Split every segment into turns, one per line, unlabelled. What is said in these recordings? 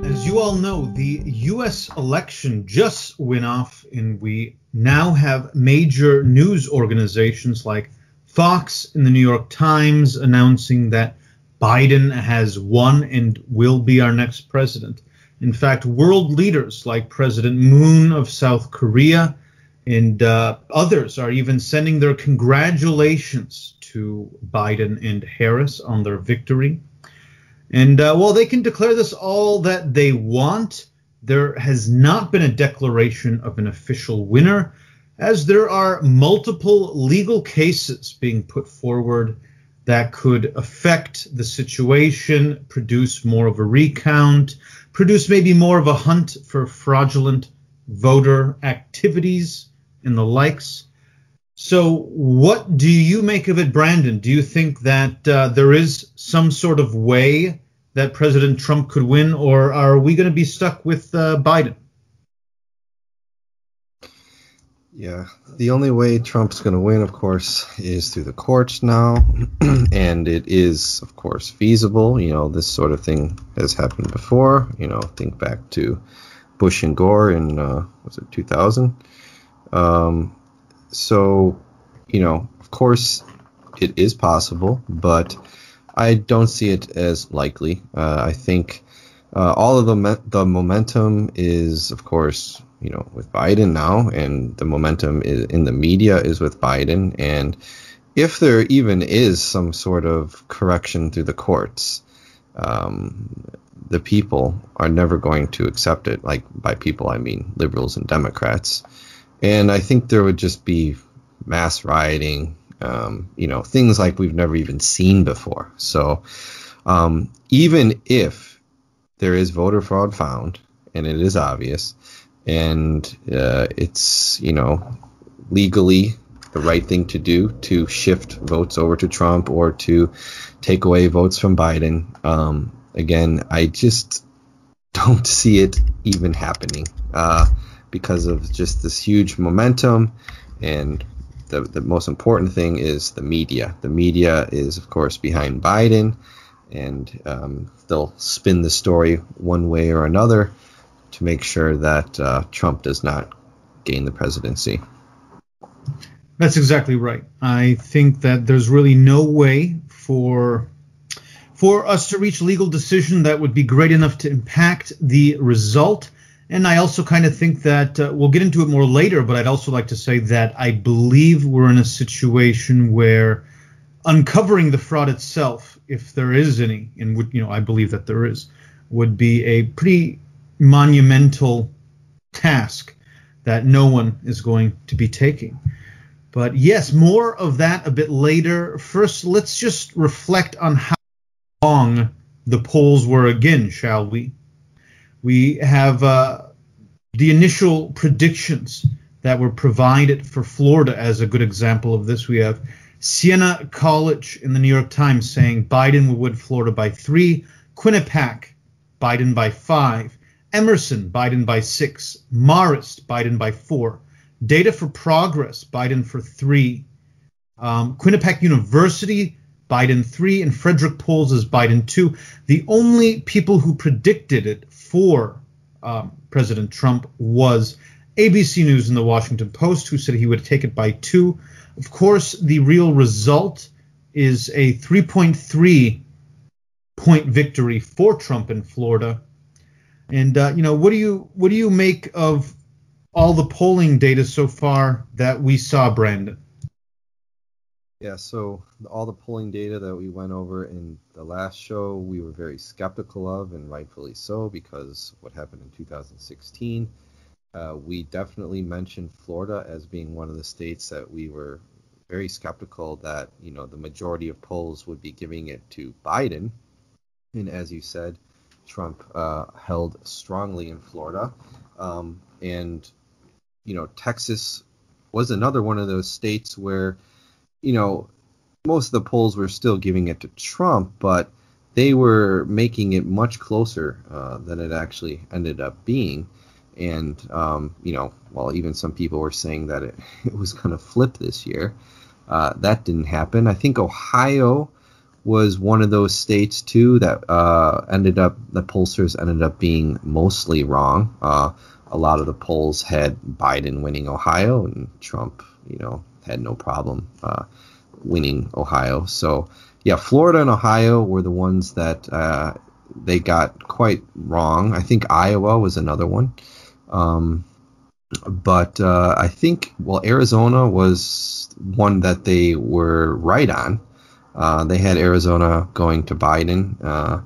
As you all know, the U.S. election just went off, and we now have major news organizations like Fox and the New York Times announcing that Biden has won and will be our next president. In fact, world leaders like President Moon of South Korea and others are even sending their congratulations to Biden and Harris on their victory. And while they can declare this all that they want, there has not been a declaration of an official winner, as there are multiple legal cases being put forward that could affect the situation, produce more of a recount, produce maybe more of a hunt for fraudulent voter activities and the likes. So what do you make of it, Brandon? Do you think that there is some sort of way that President Trump could win, or are we going to be stuck with Biden?
Yeah, the only way Trump's going to win, of course, is through the courts now. And it is, of course, feasible. You know, this sort of thing has happened before. You know, think back to Bush and Gore in, was it 2000? So, you know, of course, it is possible, but I don't see it as likely. I think all of the momentum is, of course, you know, with Biden now, and the momentum in the media is with Biden. And if there even is some sort of correction through the courts, the people are never going to accept it. Like, by people, I mean liberals and Democrats. And I think there would just be mass rioting, you know, things like we've never even seen before. So even if there is voter fraud found, and it is obvious, and it's, you know, legally the right thing to do to shift votes over to Trump or to take away votes from Biden, again, I just don't see it even happening because of just this huge momentum. And the most important thing is the media. The media is, of course, behind Biden, and they'll spin the story one way or another to make sure that Trump does not gain the presidency.
That's exactly right. I think that there's really no way for us to reach a legal decision that would be great enough to impact the result. And I also kind of think that we'll get into it more later, but I'd also like to say that I believe we're in a situation where uncovering the fraud itself, if there is any, and you know, I believe that there is, would be a pretty monumental task that no one is going to be taking. But yes, more of that a bit later. First, let's just reflect on how long the polls were again, shall we? We have the initial predictions that were provided for Florida as a good example of this. We have Siena College in the New York Times saying Biden will win Florida by 3, Quinnipiac, Biden by 5, Emerson, Biden by 6, Marist, Biden by 4, Data for Progress, Biden for 3, Quinnipiac University, Biden 3, and Frederick Polls is Biden 2. The only people who predicted it for President Trump was ABC News and the Washington Post, who said he would take it by 2. Of course, the real result is a 3.3 point victory for Trump in Florida. And you know, what do you make of all the polling data so far that we saw, Brandon?
Yeah, so all the polling data that we went over in the last show, we were very skeptical of, and rightfully so, because what happened in 2016. We definitely mentioned Florida as being one of the states that we were very skeptical that, the majority of polls would be giving it to Biden. And as you said, Trump held strongly in Florida. And, Texas was another one of those states where, most of the polls were still giving it to Trump, but they were making it much closer than it actually ended up being. And, while even some people were saying that it was going to flip this year, that didn't happen. I think Ohio was one of those states, too, that the pollsters ended up being mostly wrong. A lot of the polls had Biden winning Ohio, and Trump, had no problem winning Ohio. So, yeah, Florida and Ohio were the ones that they got quite wrong. I think Iowa was another one. But I think, Arizona was one that they were right on. They had Arizona going to Biden.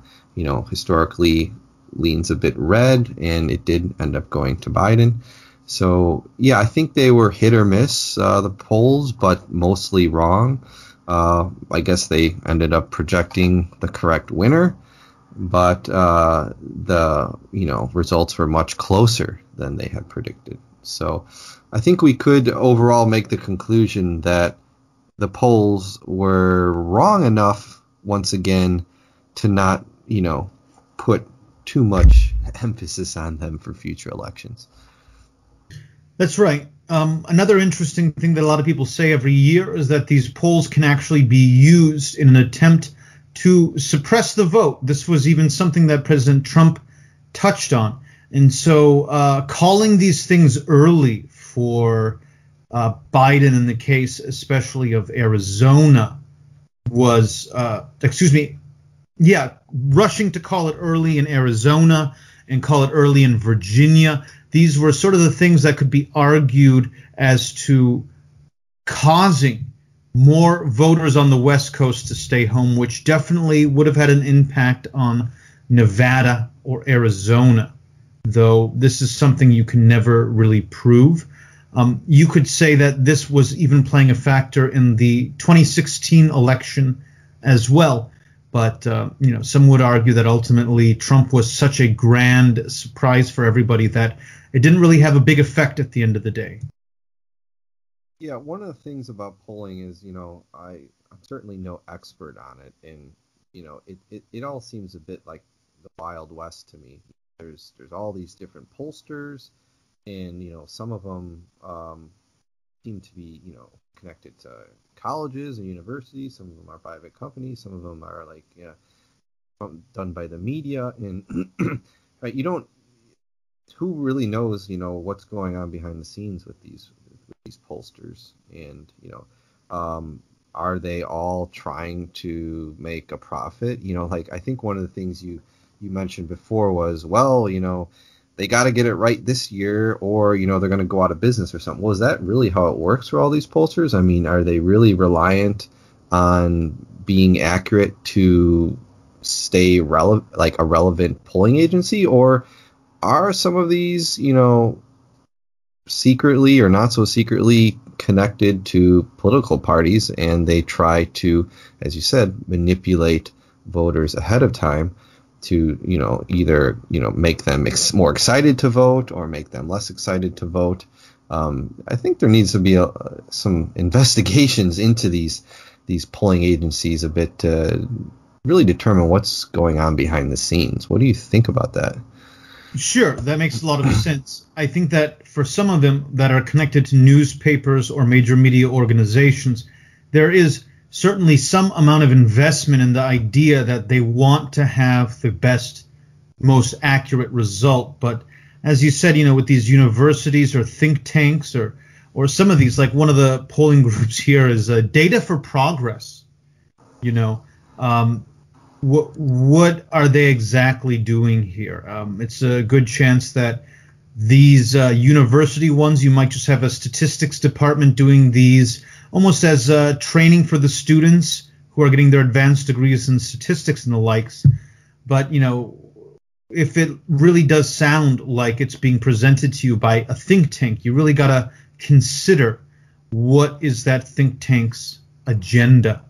Historically leans a bit red, and it did end up going to Biden. So, yeah, I think they were hit or miss, the polls, but mostly wrong. I guess they ended up projecting the correct winner, but the results were much closer than they had predicted. So I think we could overall make the conclusion that the polls were wrong enough, once again, to not, put too much emphasis on them for future elections.
That's right. Another interesting thing that a lot of people say every year is that these polls can actually be used in an attempt to suppress the vote. This was even something that President Trump touched on. And so calling these things early for Biden in the case especially of Arizona was, rushing to call it early in Arizona and call it early in Virginia. These were sort of the things that could be argued as to causing more voters on the West Coast to stay home, which definitely would have had an impact on Nevada or Arizona, though this is something you can never really prove. You could say that this was even playing a factor in the 2016 election as well. But, some would argue that ultimately Trump was such a grand surprise for everybody that it didn't really have a big effect at the end of the day.
Yeah, one of the things about polling is, I'm certainly no expert on it. And, it all seems a bit like the Wild West to me. There's all these different pollsters, and, some of them seem to be, connected to colleges and universities. Some of them are private companies. Some of them are done by the media. And right, who really knows, what's going on behind the scenes with these pollsters? And, are they all trying to make a profit? I think one of the things you mentioned before was, they got to get it right this year, or, they're going to go out of business or something. Well, is that really how it works for all these pollsters? I mean, are they really reliant on being accurate to stay relevant, like a relevant polling agency? Or are some of these, secretly or not so secretly connected to political parties, and they try to, as you said, manipulate voters ahead of time to, either, make them more excited to vote or make them less excited to vote. I think there needs to be some investigations into these polling agencies a bit to really determine what's going on behind the scenes. What do you think about that?
Sure, that makes a lot of sense. I think that for some of them that are connected to newspapers or major media organizations, there is certainly some amount of investment in the idea that they want to have the best, most accurate result. But as you said, with these universities or think tanks or some of these, like one of the polling groups here is Data for Progress. What are they exactly doing here? It's a good chance that these university ones, you might just have a statistics department doing these almost as training for the students who are getting their advanced degrees in statistics and the likes. But, if it really does sound like it's being presented to you by a think tank, you really got to consider what is that think tank's agenda,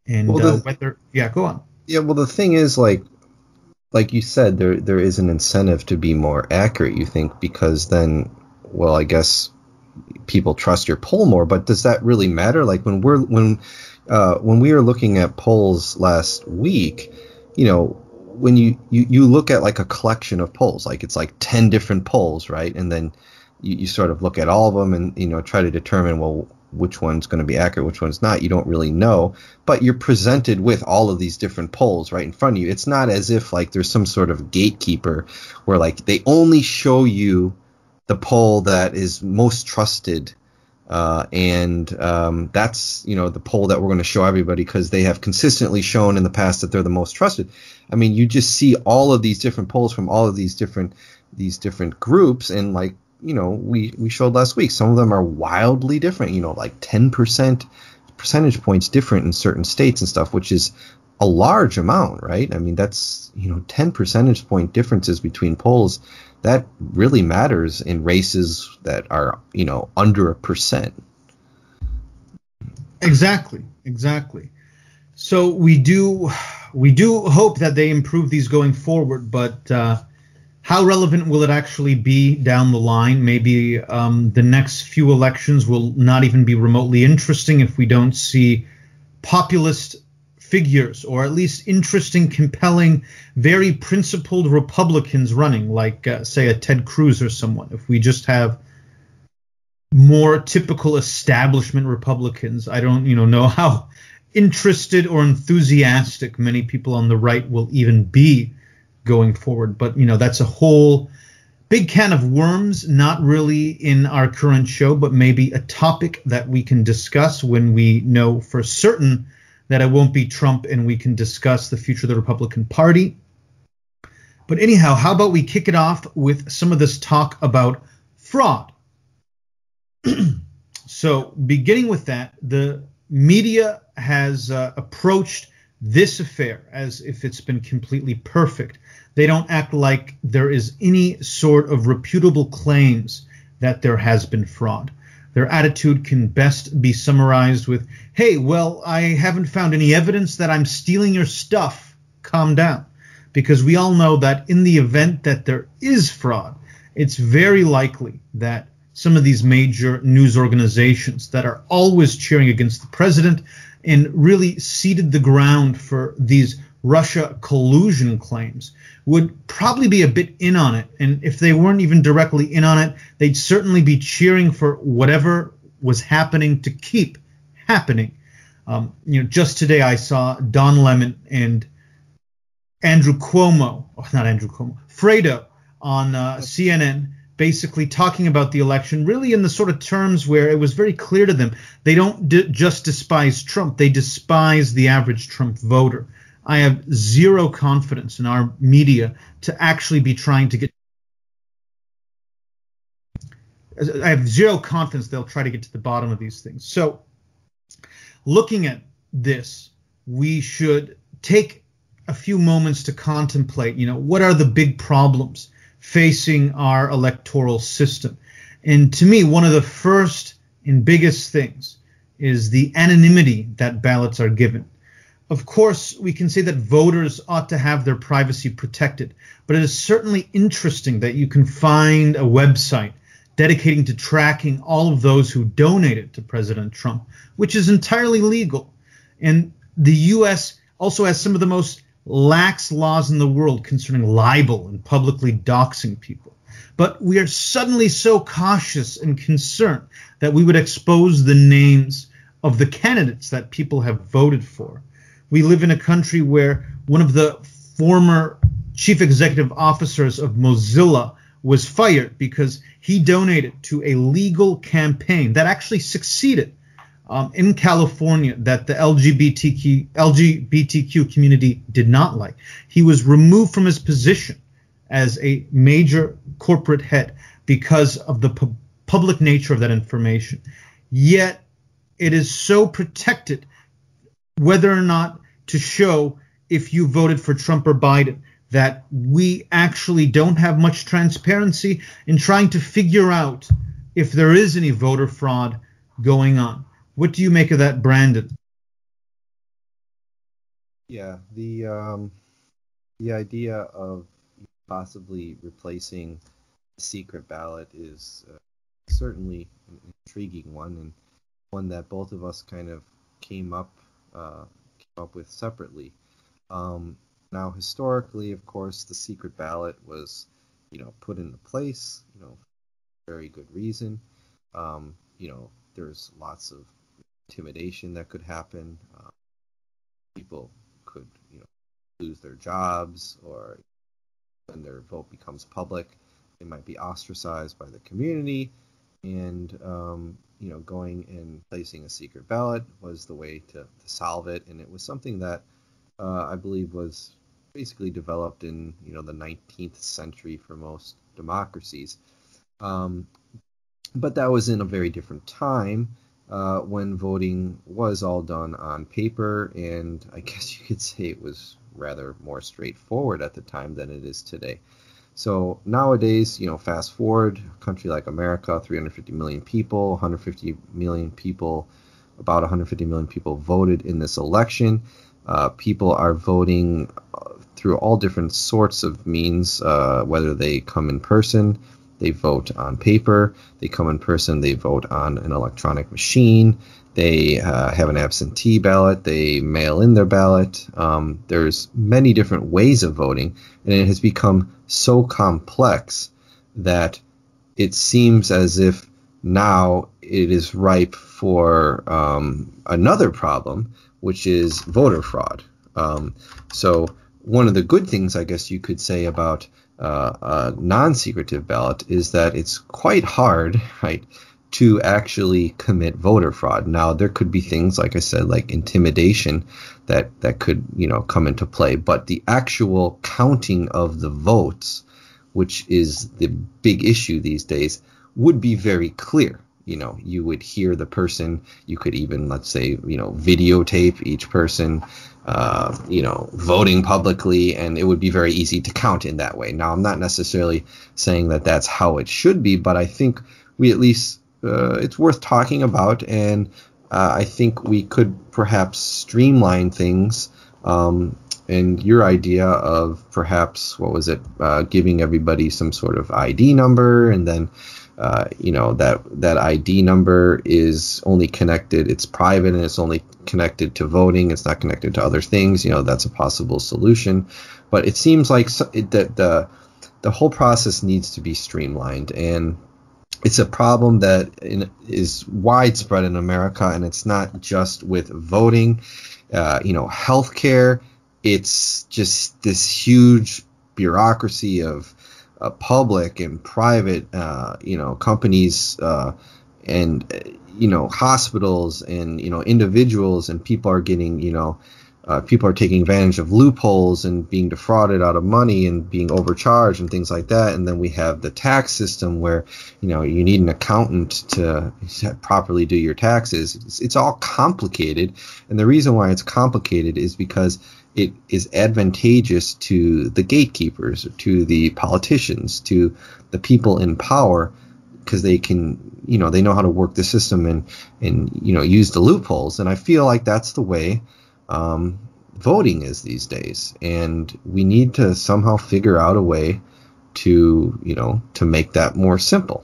and whether. Yeah, go on.
Yeah, well, the thing is, like you said, there is an incentive to be more accurate, you think, because then, well, I guess people trust your poll more. But does that really matter? Like when we were looking at polls last week, when you look at like a collection of polls, like it's like 10 different polls, right? And then you sort of look at all of them and try to determine, well, which one's going to be accurate, which one's not. You don't really know, but you're presented with all of these different polls right in front of you. It's not as if like there's some sort of gatekeeper where like they only show you the poll that is most trusted, and that's the poll that we're going to show everybody because they have consistently shown in the past that they're the most trusted. I mean, you just see all of these different polls from all of these different groups, and like we showed last week, some of them are wildly different. Like 10% percentage points different in certain states and stuff, which is a large amount, right? I mean, that's 10 percentage point differences between polls. That really matters in races that are, under 1%.
Exactly. So we do hope that they improve these going forward, but how relevant will it actually be down the line? Maybe the next few elections will not even be remotely interesting if we don't see populist figures, or at least interesting, compelling, very principled Republicans running, like, say, a Ted Cruz or someone. If we just have more typical establishment Republicans, I don't know how interested or enthusiastic many people on the right will even be going forward. But, that's a whole big can of worms, not really in our current show, but maybe a topic that we can discuss when we know for certain that it won't be Trump and we can discuss the future of the Republican Party. But anyhow, how about we kick it off with some of this talk about fraud? So beginning with that, the media has approached this affair as if it's been completely perfect. They don't act like there is any sort of reputable claims that there has been fraud. Their attitude can best be summarized with, hey, well, I haven't found any evidence that I'm stealing your stuff. Calm down. Because we all know that in the event that there is fraud, it's very likely that some of these major news organizations that are always cheering against the president and really seeded the ground for these Russia collusion claims would probably be a bit in on it. And if they weren't even directly in on it, they'd certainly be cheering for whatever was happening to keep happening. Just today I saw Don Lemon and Fredo on CNN basically talking about the election, really in the sort of terms where it was very clear to them they don't just despise Trump, they despise the average Trump voter. I have zero confidence in our media to actually be trying to get. I have zero confidence they'll try to get to the bottom of these things. So looking at this, we should take a few moments to contemplate, what are the big problems facing our electoral system? And to me, one of the first and biggest things is the anonymity that ballots are given. Of course, we can say that voters ought to have their privacy protected, but it is certainly interesting that you can find a website dedicating to tracking all of those who donated to President Trump, which is entirely legal. And the U.S. also has some of the most lax laws in the world concerning libel and publicly doxing people. But we are suddenly so cautious and concerned that we would expose the names of the candidates that people have voted for. We live in a country where one of the former chief executive officers of Mozilla was fired because he donated to a legal campaign that actually succeeded in California that the LGBTQ community did not like. He was removed from his position as a major corporate head because of the public nature of that information. Yet it is so protected whether or not to show if you voted for Trump or Biden, that we actually don't have much transparency in trying to figure out if there is any voter fraud going on. What do you make of that, Brandon?
Yeah, the idea of possibly replacing the secret ballot is certainly an intriguing one, and one that both of us kind of came up with separately. Now, historically, of course, the secret ballot was, put into place, for very good reason. There's lots of intimidation that could happen. People could, lose their jobs, or when their vote becomes public, they might be ostracized by the community. And going and placing a secret ballot was the way to solve it, and it was something that I believe was basically developed in the 19th century for most democracies. But that was in a very different time when voting was all done on paper, and I guess you could say it was rather more straightforward at the time than it is today. So nowadays, fast forward, a country like America, 350 million people, 150 million people, about 150 million people voted in this election. People are voting through all different sorts of means, whether they come in person, they vote on paper, they come in person, they vote on an electronic machine, they have an absentee ballot, they mail in their ballot. There's many different ways of voting, and it has become so complex that it seems as if now it is ripe for another problem, which is voter fraud. So one of the good things, I guess you could say, about a non-secretive ballot is that it's quite hard, right, to actually commit voter fraud. Now, there could be things, like I said, like intimidation that could, come into play. But the actual counting of the votes, which is the big issue these days, would be very clear. You would hear the person. You could even, let's say, videotape each person, voting publicly, and it would be very easy to count in that way. Now, I'm not necessarily saying that that's how it should be, but I think we at least it's worth talking about, and I think we could perhaps streamline things. And your idea of perhaps, what was it, giving everybody some sort of ID number, and then that ID number is only connected, it's private, and it's only connected to voting, it's not connected to other things. That's a possible solution, but it seems like that the whole process needs to be streamlined, and it's a problem that is widespread in America, and it's not just with voting. Healthcare, it's just this huge bureaucracy of public and private, companies, and hospitals, and individuals, and people are getting, people are taking advantage of loopholes and being defrauded out of money and being overcharged and things like that. And then we have the tax system where, you need an accountant to properly do your taxes. It's all complicated. And the reason why it's complicated is because it is advantageous to the gatekeepers, to the politicians, to the people in power, because they can, they know how to work the system and use the loopholes. And I feel like that's the way voting is these days, and we need to somehow figure out a way to to make that more simple.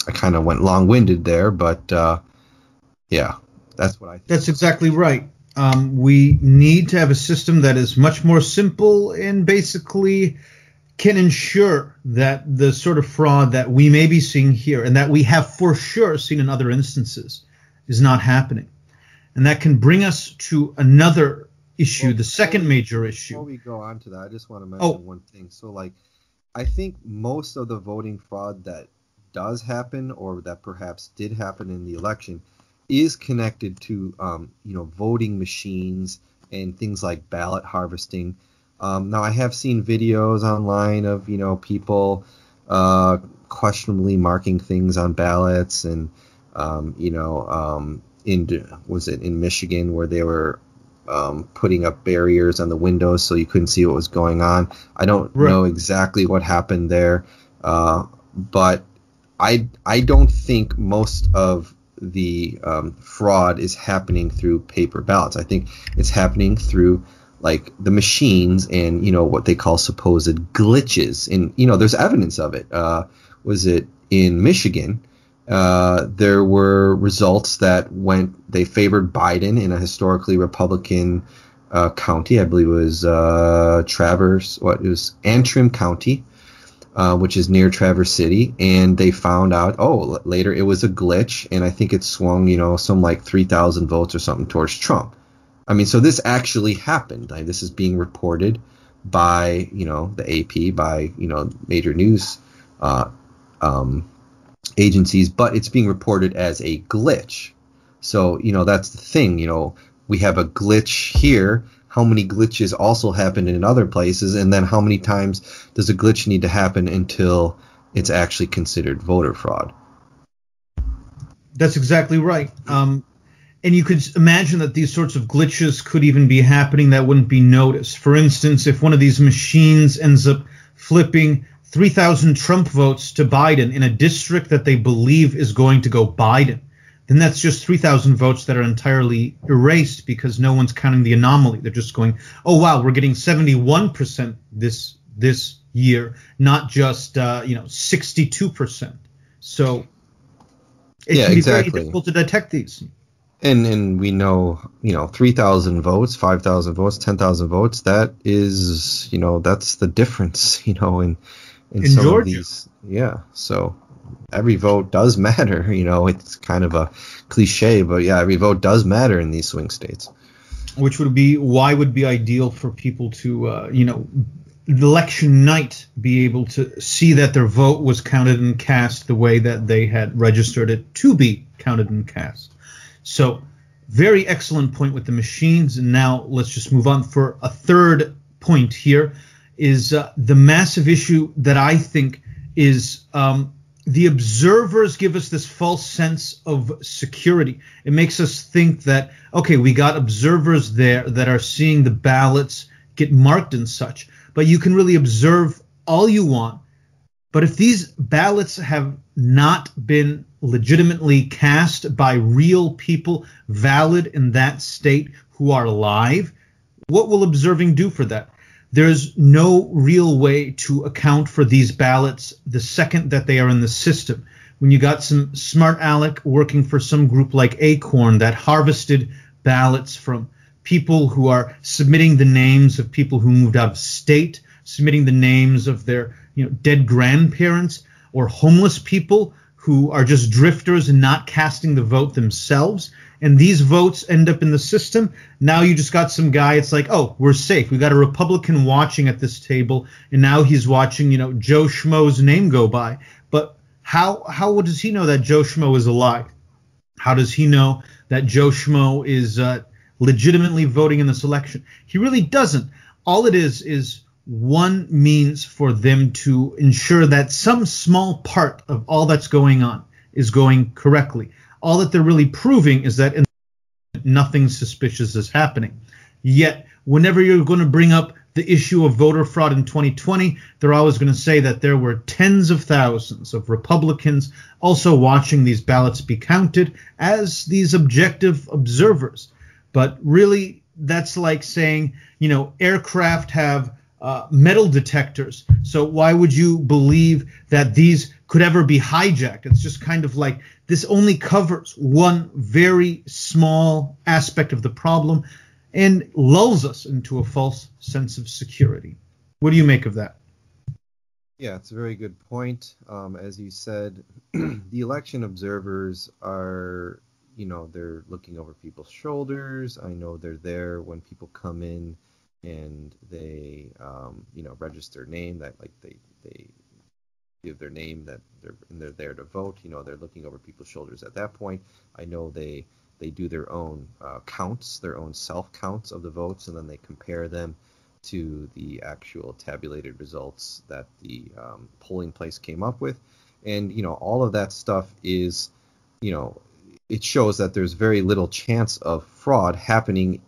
I kind of went long-winded there, but yeah, that's what I think.
That's exactly right. We need to have a system that is much more simple and basically can ensure that the sort of fraud that we may be seeing here, and that we have for sure seen in other instances, is not happening. And that can bring us to another issue, the second major issue.
Before we go on to that, I just want to mention one thing. So, I think most of the voting fraud that does happen, or that perhaps did happen in the election, is connected to, voting machines and things like ballot harvesting. Now, I have seen videos online of, people questionably marking things on ballots, and, was it in Michigan, where they were putting up barriers on the windows so you couldn't see what was going on. I don't know exactly what happened there, but I don't think most of the fraud is happening through paper ballots. I think it's happening through like the machines and, you know, what they call supposed glitches. And, you know, there's evidence of it. Was it in Michigan? There were results that they favored Biden in a historically Republican county. I believe it was Antrim County, which is near Traverse City, and they found out, later it was a glitch, and I think it swung, you know, some like 3,000 votes or something towards Trump. I mean, so this actually happened. Like, this is being reported by, you know, the AP, by, you know, major news agencies, but it's being reported as a glitch. So, you know, that's the thing. You know, we have a glitch here. How many glitches also happen in other places? And then how many times does a glitch need to happen until it's actually considered voter fraud?
That's exactly right. And you could imagine that these sorts of glitches could even be happening that wouldn't be noticed. For instance, if one of these machines ends up flipping 3,000 Trump votes to Biden in a district that they believe is going to go Biden, then that's just 3,000 votes that are entirely erased because no one's counting the anomaly. They're just going, oh, wow, we're getting 71% this year, not just 62%. So it can be very difficult to detect these.
And we know, you know, 3,000 votes, 5,000 votes, 10,000 votes, that is, you know, that's the difference, you know, in some
Georgia.
of these. Yeah. So every vote does matter. You know, it's kind of a cliche, but yeah, every vote does matter in these swing states.
Which would be why would be ideal for people to, election night be able to see that their vote was counted and cast the way that they had registered it to be counted and cast. So very excellent point with the machines. And now let's just move on for a third point here is the massive issue that I think is the observers give us this false sense of security. It makes us think that, okay, we got observers there that are seeing the ballots get marked and such, but you can really observe all you want. But if these ballots have not been legitimately cast by real people valid in that state who are alive, what will observing do for that? There's no real way to account for these ballots the second that they are in the system. When you got some smart aleck working for some group like Acorn that harvested ballots from people who are submitting the names of people who moved out of state, submitting the names of their dead grandparents, or homeless people who are just drifters and not casting the vote themselves, and these votes end up in the system. Now you just got some guy, it's like, oh, we're safe. We got a Republican watching at this table, and now he's watching, Joe Schmo's name go by. But how does he know that Joe Schmo is alive? How does he know that Joe Schmo is legitimately voting in this election? He really doesn't. All it is one means for them to ensure that some small part of all that's going on is going correctly. All that they're really proving is that nothing suspicious is happening. Yet, whenever you're going to bring up the issue of voter fraud in 2020, they're always going to say that there were tens of thousands of Republicans also watching these ballots be counted as these objective observers. But really, that's like saying, aircraft have metal detectors. So why would you believe that these could ever be hijacked? It's just kind of like this only covers one very small aspect of the problem and lulls us into a false sense of security. What do you make of that?
Yeah, it's a very good point. As you said, the election observers are, they're looking over people's shoulders. I know they're there when people come in and they register name, that like they give their name that they're there to vote. They're looking over people's shoulders at that point. I know they do their own counts, their own self counts of the votes, and then they compare them to the actual tabulated results that the polling place came up with. And all of that stuff is, it shows that there's very little chance of fraud happening,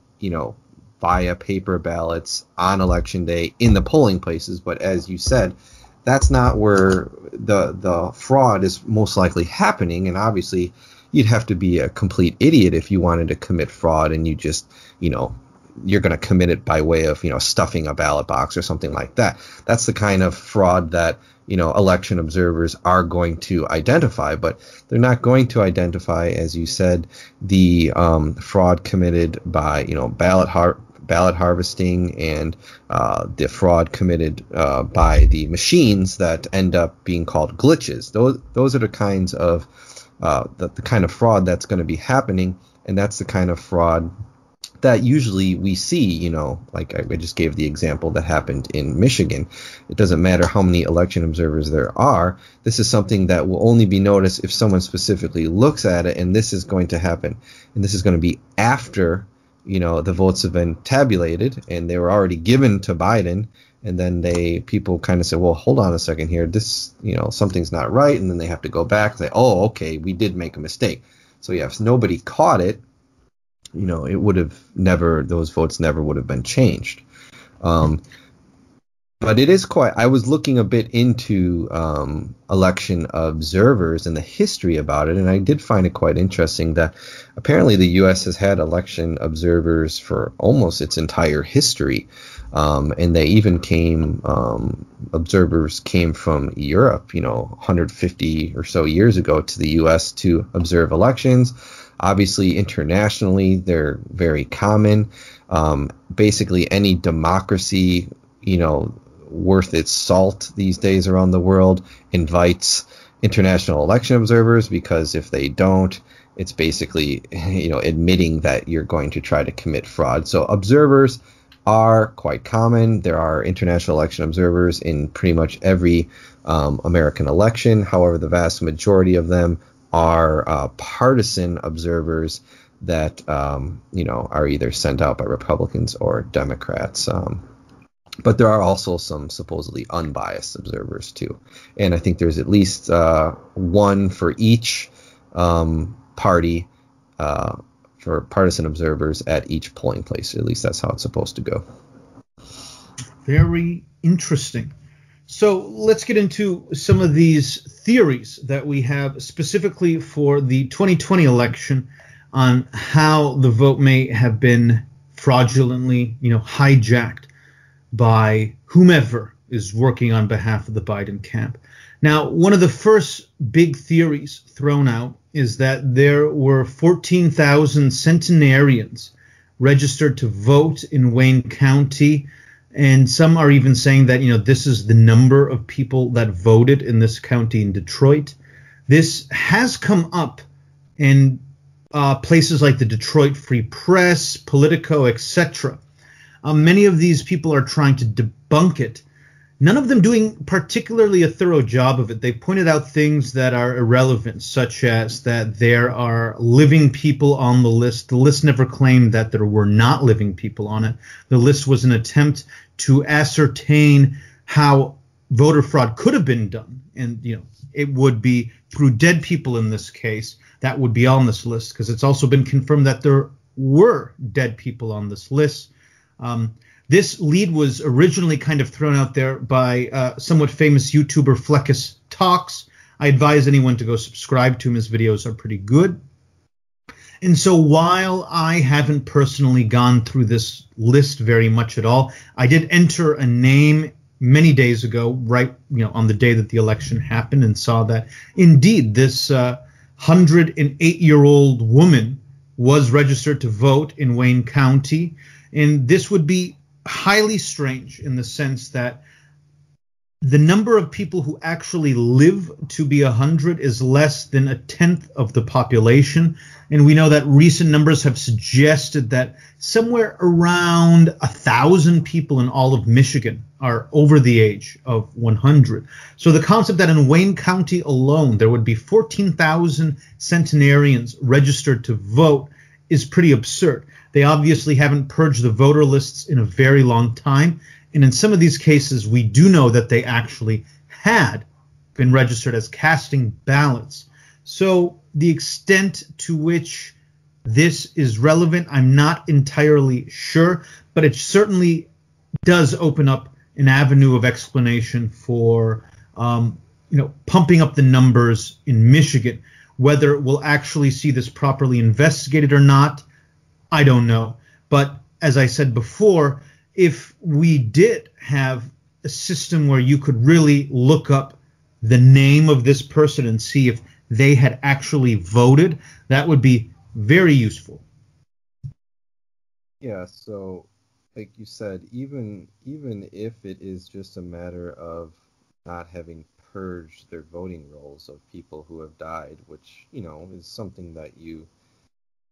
via paper ballots on election day in the polling places. But as you said, that's not where the fraud is most likely happening. And obviously, you'd have to be a complete idiot if you wanted to commit fraud and you just, you're going to commit it by way of, stuffing a ballot box or something like that. That's the kind of fraud that, election observers are going to identify, but they're not going to identify, as you said, the fraud committed by, ballot harvesting and the fraud committed by the machines that end up being called glitches. Those are the kinds of the kind of fraud that's going to be happening, and that's the kind of fraud that usually we see, like I just gave the example that happened in Michigan. It doesn't matter how many election observers there are. This is something that will only be noticed if someone specifically looks at it, and this is going to happen. And this is going to be after, the votes have been tabulated and they were already given to Biden. And then people kind of say, well, hold on a second here. This, something's not right. And then they have to go back and say, oh, okay, we did make a mistake. So yeah, if nobody caught it, it would have those votes never would have been changed. But it is I was looking a bit into election observers and the history about it, and I did find it quite interesting that apparently the U.S. has had election observers for almost its entire history. And they even observers came from Europe, 150 or so years ago to the U.S. to observe elections. Obviously, internationally, they're very common. Basically, any democracy, worth its salt these days around the world invites international election observers, because if they don't, it's basically, admitting that you're going to try to commit fraud. So observers are quite common. There are international election observers in pretty much every American election. However, the vast majority of them are partisan observers that are either sent out by Republicans or Democrats. But there are also some supposedly unbiased observers too, and I think there's at least one for each party for partisan observers at each polling place. At least that's how it's supposed to go.
Very interesting. So let's get into some of these theories that we have specifically for the 2020 election on how the vote may have been fraudulently, hijacked by whomever is working on behalf of the Biden camp. Now, one of the first big theories thrown out is that there were 14,000 centenarians registered to vote in Wayne County. And some are even saying that, this is the number of people that voted in this county in Detroit. This has come up in places like the Detroit Free Press, Politico, etc. Many of these people are trying to debunk it. None of them doing particularly a thorough job of it. They pointed out things that are irrelevant, such as that there are living people on the list. The list never claimed that there were not living people on it. The list was an attempt to ascertain how voter fraud could have been done. And, it would be through dead people in this case that would be on this list, because it's also been confirmed that there were dead people on this list. This lead was originally kind of thrown out there by somewhat famous YouTuber Fleckus Talks. I advise anyone to go subscribe to him. His videos are pretty good. And so while I haven't personally gone through this list very much at all, I did enter a name many days ago, right, on the day that the election happened, and saw that indeed this 108-year-old woman was registered to vote in Wayne County. And this would be highly strange in the sense that the number of people who actually live to be 100 is less than a tenth of the population. And we know that recent numbers have suggested that somewhere around 1,000 people in all of Michigan are over the age of 100. So the concept that in Wayne County alone there would be 14,000 centenarians registered to vote is pretty absurd. They obviously haven't purged the voter lists in a very long time. And in some of these cases, we do know that they actually had been registered as casting ballots. So the extent to which this is relevant, I'm not entirely sure, but it certainly does open up an avenue of explanation for, pumping up the numbers in Michigan, Whether we'll actually see this properly investigated or not, I don't know. But as I said before, if we did have a system where you could really look up the name of this person and see if they had actually voted, that would be very useful.
Yeah, so like you said, even if it is just a matter of not having purged their voting rolls of people who have died, which, is something that you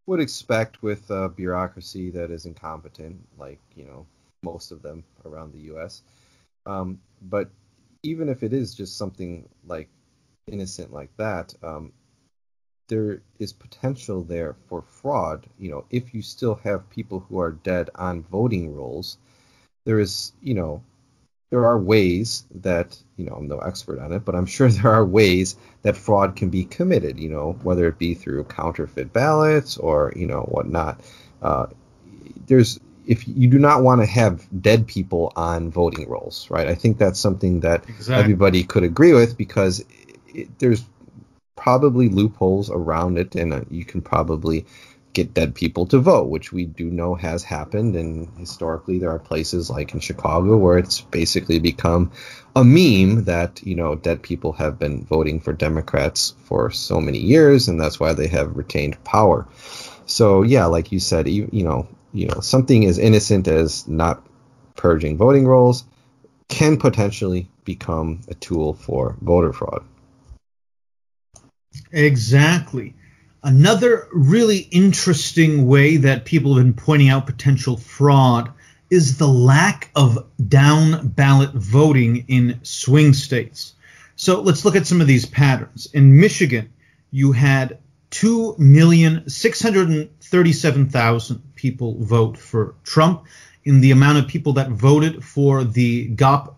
would expect with a bureaucracy that is incompetent, like, most of them around the U.S. But even if it is just something like innocent like that, there is potential there for fraud. If you still have people who are dead on voting rolls, there are ways that, I'm no expert on it, but I'm sure there are ways that fraud can be committed, whether it be through counterfeit ballots or, whatnot. If you do not want to have dead people on voting rolls, right? I think that's something that everybody could agree with, because there's probably loopholes around it, and you can probably get dead people to vote, which we do know has happened. And historically, there are places like in Chicago where it's basically become a meme that, dead people have been voting for Democrats for so many years, and that's why they have retained power. So, yeah, like you said, something as innocent as not purging voting rolls can potentially become a tool for voter fraud.
Exactly. Another really interesting way that people have been pointing out potential fraud is the lack of down ballot voting in swing states. So let's look at some of these patterns. In Michigan, you had 2,637,000 people vote for Trump. In the amount of people that voted for the GOP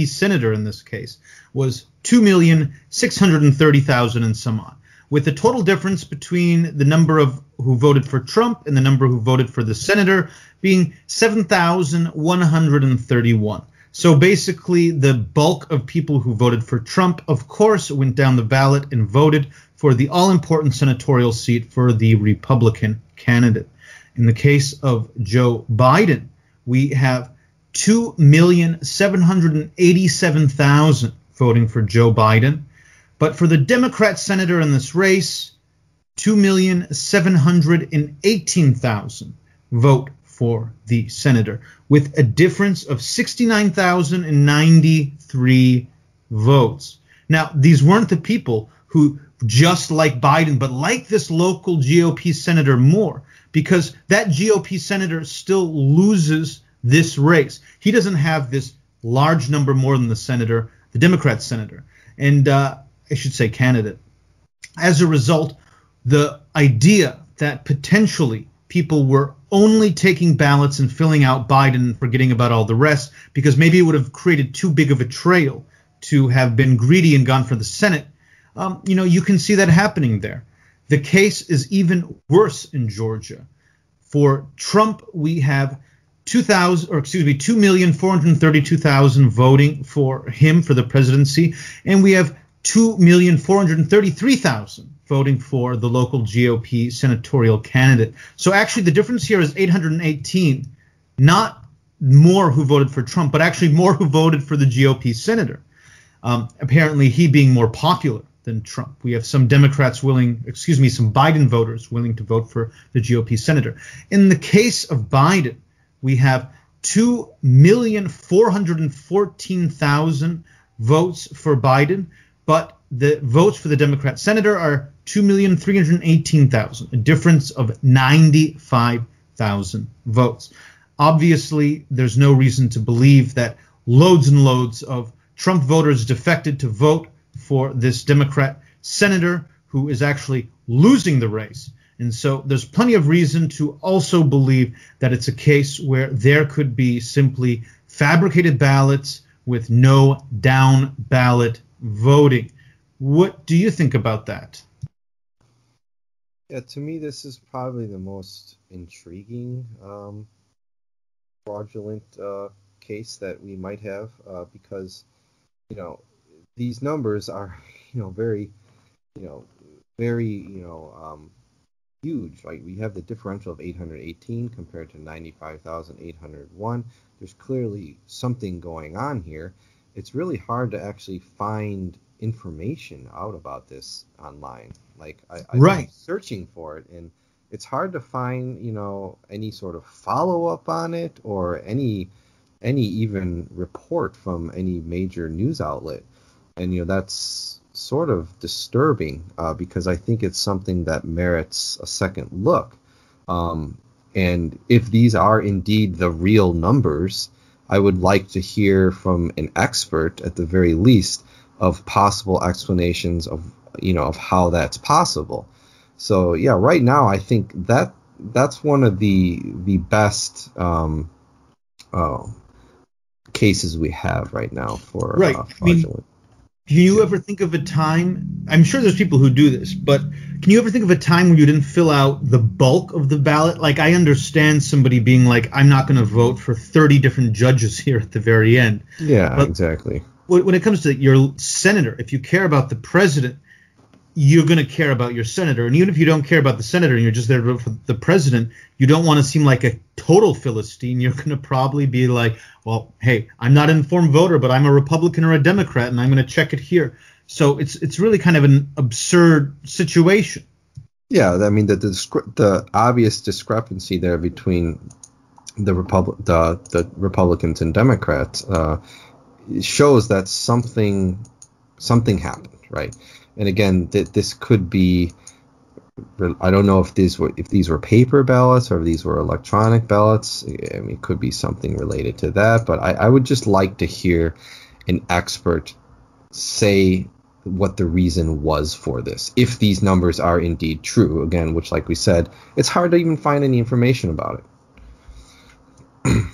senator in this case was 2,630,000 and some odd, with the total difference between the number of who voted for Trump and the number who voted for the senator being 7,131. So basically, the bulk of people who voted for Trump, of course, went down the ballot and voted for the all-important senatorial seat for the Republican candidate. In the case of Joe Biden, we have 2,787,000 voting for Joe Biden. But for the Democrat senator in this race, 2,718,000 vote for the senator, with a difference of 69,093 votes. Now, these weren't the people who just like Biden, but like this local GOP senator more, because that GOP senator still loses this race. He doesn't have this large number more than the senator, the Democrat senator, and I should say candidate. As a result, the idea that potentially people were only taking ballots and filling out Biden and forgetting about all the rest, because maybe it would have created too big of a trail to have been greedy and gone for the Senate, you can see that happening there. The case is even worse in Georgia. For Trump, we have 2,432,000 voting for him for the presidency, and we have 2,433,000 voting for the local GOP senatorial candidate. So actually the difference here is 818, not more who voted for Trump, but actually more who voted for the GOP senator. Apparently he being more popular than Trump. We have some Democrats some Biden voters willing to vote for the GOP senator. In the case of Biden, we have 2,414,000 votes for Biden, but the votes for the Democrat senator are 2,318,000, a difference of 95,000 votes. Obviously, there's no reason to believe that loads and loads of Trump voters defected to vote for this Democrat senator who is actually losing the race. And so there's plenty of reason to also believe that it's a case where there could be simply fabricated ballots with no down ballot voting. What do you think about that?
Yeah, to me, this is probably the most intriguing fraudulent case that we might have, because, these numbers are, very you know, very, huge. Like we have the differential of 818 compared to 95,801. There's clearly something going on here. It's really hard to actually find information out about this online. Like I've been searching for it, and it's hard to find, any sort of follow up on it or any even report from any major news outlet. And that's sort of disturbing because I think it's something that merits a second look. And if these are indeed the real numbers, I would like to hear from an expert at the very least of possible explanations of how that's possible. So yeah, right now I think that's one of the best cases we have right now for fraudulent.
Can you ever think of a time, I'm sure there's people who do this, but can you ever think of a time when you didn't fill out the bulk of the ballot? Like, I understand somebody being like, I'm not going to vote for 30 different judges here at the very end.
Yeah, but exactly.
When it comes to your senator, if you care about the president, you're going to care about your senator. And even if you don't care about the senator and you're just there to vote for the president, you don't want to seem like a total Philistine. You're going to probably be like, well, hey, I'm not an informed voter, but I'm a Republican or a Democrat, and I'm going to check it here. So it's really kind of an absurd situation.
Yeah, I mean, the obvious discrepancy there between the Republicans and Democrats shows that something happened, right? And again, this could be, I don't know if these were paper ballots or if these were electronic ballots. I mean, it could be something related to that. But I would just like to hear an expert say what the reason was for this, if these numbers are indeed true. Again, which, like we said, it's hard to even find any information about it.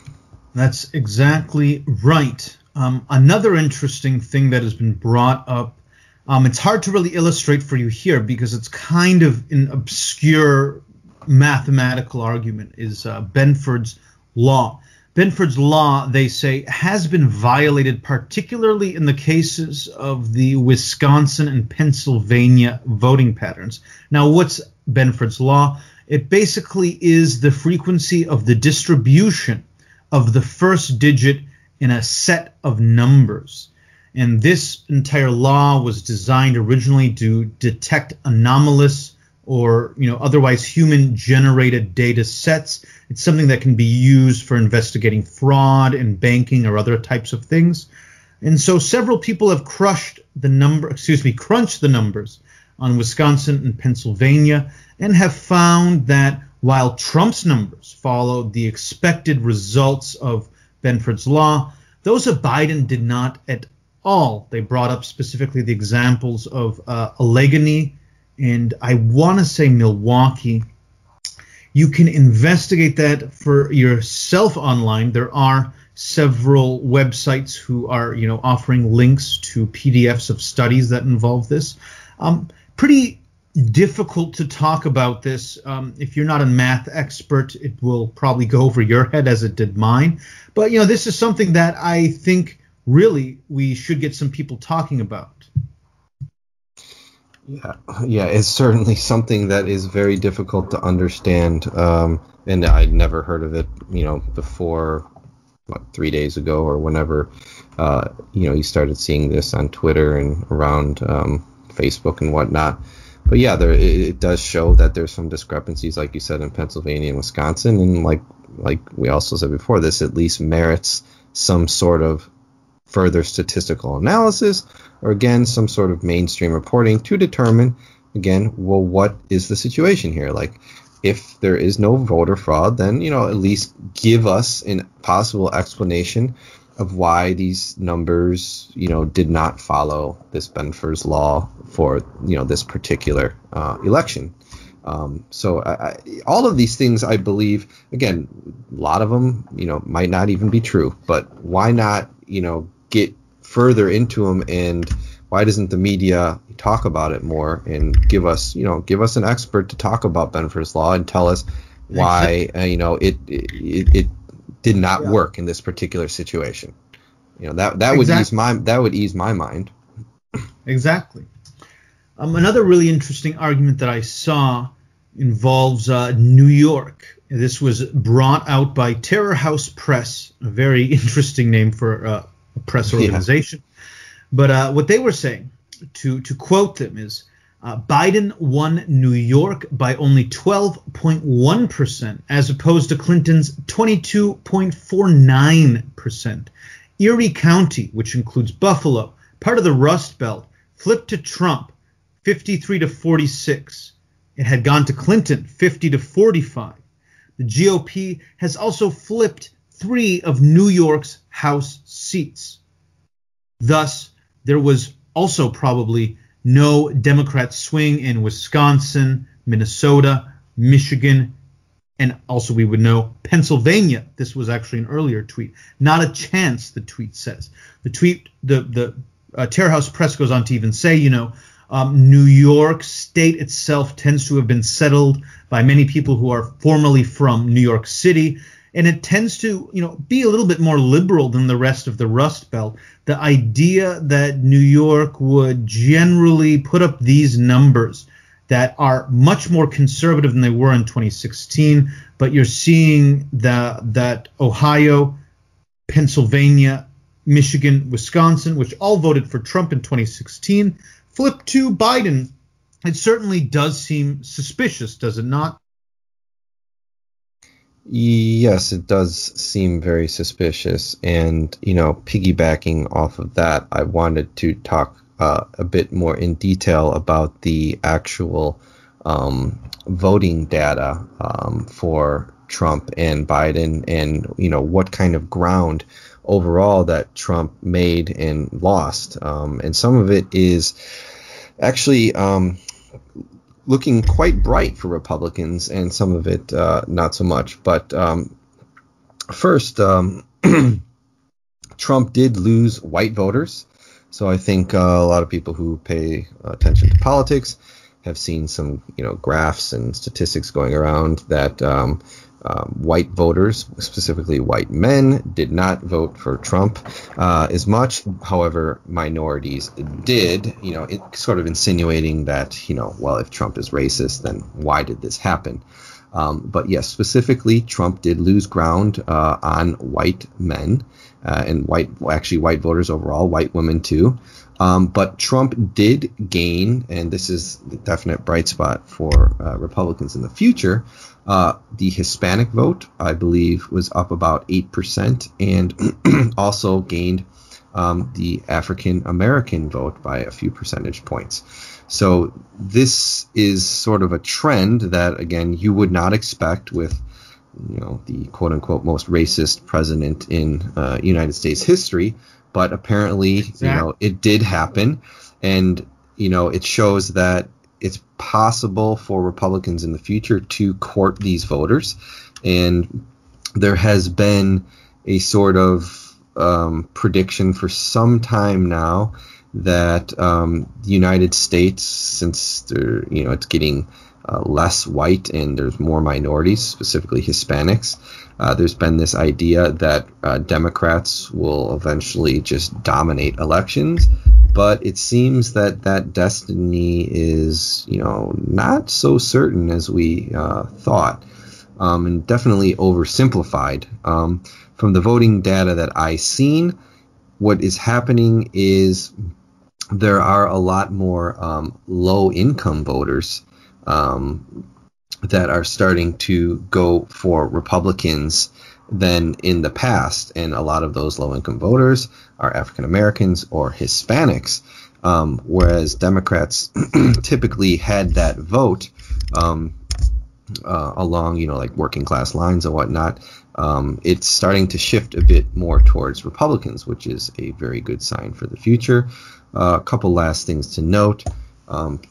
That's exactly right. Another interesting thing that has been brought up, it's hard to really illustrate for you here because it's kind of an obscure mathematical argument, is Benford's law. Benford's law, they say, has been violated, particularly in the cases of the Wisconsin and Pennsylvania voting patterns. Now, what's Benford's law? It basically is the frequency of the distribution of the first digit in a set of numbers. And this entire law was designed originally to detect anomalous or otherwise human-generated data sets. It's something that can be used for investigating fraud in banking or other types of things. And so several people have crunched the numbers on Wisconsin and Pennsylvania and have found that while Trump's numbers followed the expected results of Benford's law, those of Biden did not at all. They brought up specifically the examples of Allegheny and I want to say Milwaukee. You can investigate that for yourself online. There are several websites who are offering links to PDFs of studies that involve this. Pretty difficult to talk about this. If you're not a math expert, it will probably go over your head as it did mine. But this is something that I think really we should get some people talking about.
Yeah, it's certainly something that is very difficult to understand, and I'd never heard of it, before 3 days ago or whenever, you started seeing this on Twitter and around Facebook and whatnot. But yeah, it does show that there's some discrepancies, like you said, in Pennsylvania and Wisconsin, and like we also said before, this at least merits some sort of further statistical analysis, or again, some sort of mainstream reporting to determine, again, well, what is the situation here? Like, if there is no voter fraud, then, at least give us a possible explanation of why these numbers, did not follow this Benford's law for, this particular election. So all of these things, I believe, again, a lot of them, might not even be true, but why not, get further into them, and why doesn't the media talk about it more and give us an expert to talk about Benford's law and tell us why, it did not work in this particular situation. That would ease my mind.
Exactly. Another really interesting argument that I saw involves New York. This was brought out by Terror House Press, a very interesting name for a press organization. Yeah. But what they were saying, to quote them, is Biden won New York by only 12.1%, as opposed to Clinton's 22.49%. Erie County, which includes Buffalo, part of the Rust Belt, flipped to Trump, 53 to 46. It had gone to Clinton, 50 to 45. The GOP has also flipped 3 of New York's House seats. Thus, there was also probably no Democrat swing in Wisconsin, Minnesota, Michigan, and also we would know Pennsylvania. This was actually an earlier tweet. Not a chance, the tweet says. The tweet, the Terror House Press goes on to even say, New York State itself tends to have been settled by many people who are formerly from New York City, and it tends to, be a little bit more liberal than the rest of the Rust Belt. The idea that New York would generally put up these numbers that are much more conservative than they were in 2016, but you're seeing that Ohio, Pennsylvania, Michigan, Wisconsin, which all voted for Trump in 2016, flipped to Biden. It certainly does seem suspicious, does it not?
Yes, it does seem very suspicious. And, piggybacking off of that, I wanted to talk a bit more in detail about the actual voting data for Trump and Biden, and, what kind of ground overall that Trump made and lost. And some of it is actually looking quite bright for Republicans, and some of it not so much. But first, Trump did lose white voters. So I think a lot of people who pay attention to politics have seen some, graphs and statistics going around that white voters, specifically white men, did not vote for Trump as much. However, minorities did, it sort of insinuating that, well, if Trump is racist, then why did this happen? But yes, specifically, Trump did lose ground on white men and white voters overall, white women too. But Trump did gain, and this is the definite bright spot for Republicans in the future, the Hispanic vote, I believe, was up about 8%, and also gained the African American vote by a few percentage points. So this is sort of a trend that, again, you would not expect with, the quote-unquote most racist president in United States history. But apparently, exactly. It did happen. And, it shows that it's possible for Republicans in the future to court these voters. And there has been a sort of prediction for some time now that the United States, since it's getting less white and there's more minorities, specifically Hispanics, there's been this idea that Democrats will eventually just dominate elections. But it seems that destiny is, not so certain as we thought, and definitely oversimplified. From the voting data that I've seen, what is happening is there are a lot more low-income voters that are starting to go for Republicans than in the past, and a lot of those low-income voters are African Americans or Hispanics, whereas Democrats typically had that vote along, like working class lines and whatnot. It's starting to shift a bit more towards Republicans, which is a very good sign for the future. A couple last things to note.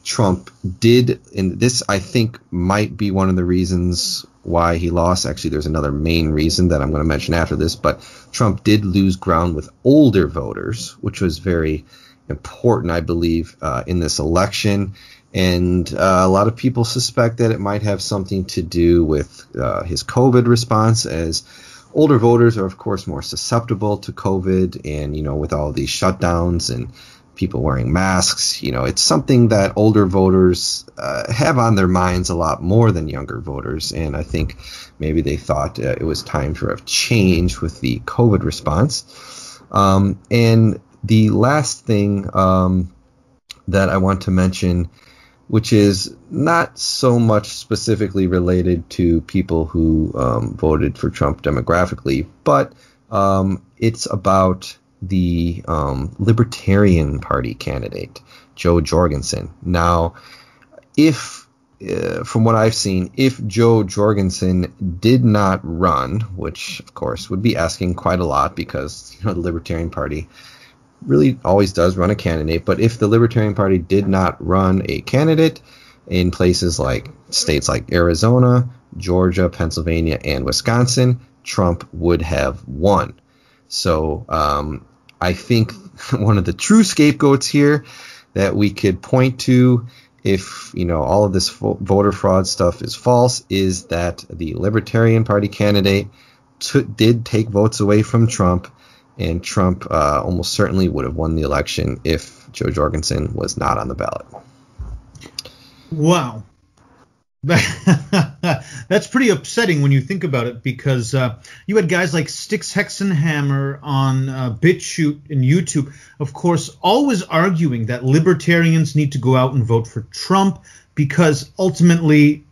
Trump did, and this I think might be one of the reasons why he lost. Actually, there's another main reason that I'm going to mention after this, but Trump did lose ground with older voters, which was very important, I believe, in this election. And a lot of people suspect that it might have something to do with his COVID response, as older voters are, of course, more susceptible to COVID. And, with all these shutdowns and people wearing masks. It's something that older voters have on their minds a lot more than younger voters. And I think maybe they thought it was time for a change with the COVID response. And the last thing that I want to mention, which is not so much specifically related to people who voted for Trump demographically, but it's about the Libertarian Party candidate, Joe Jorgensen. Now, from what I've seen, if Joe Jorgensen did not run, which of course would be asking quite a lot because the Libertarian Party really always does run a candidate, but if the Libertarian Party did not run a candidate in places like states like Arizona, Georgia, Pennsylvania, and Wisconsin, Trump would have won. So I think one of the true scapegoats here that we could point to, if all of this voter fraud stuff is false, is that the Libertarian Party candidate did take votes away from Trump, and Trump almost certainly would have won the election if Joe Jorgensen was not on the ballot.
Wow. That's pretty upsetting when you think about it, because you had guys like Styx Hexenhammer on BitChute and YouTube, of course, always arguing that libertarians need to go out and vote for Trump because ultimately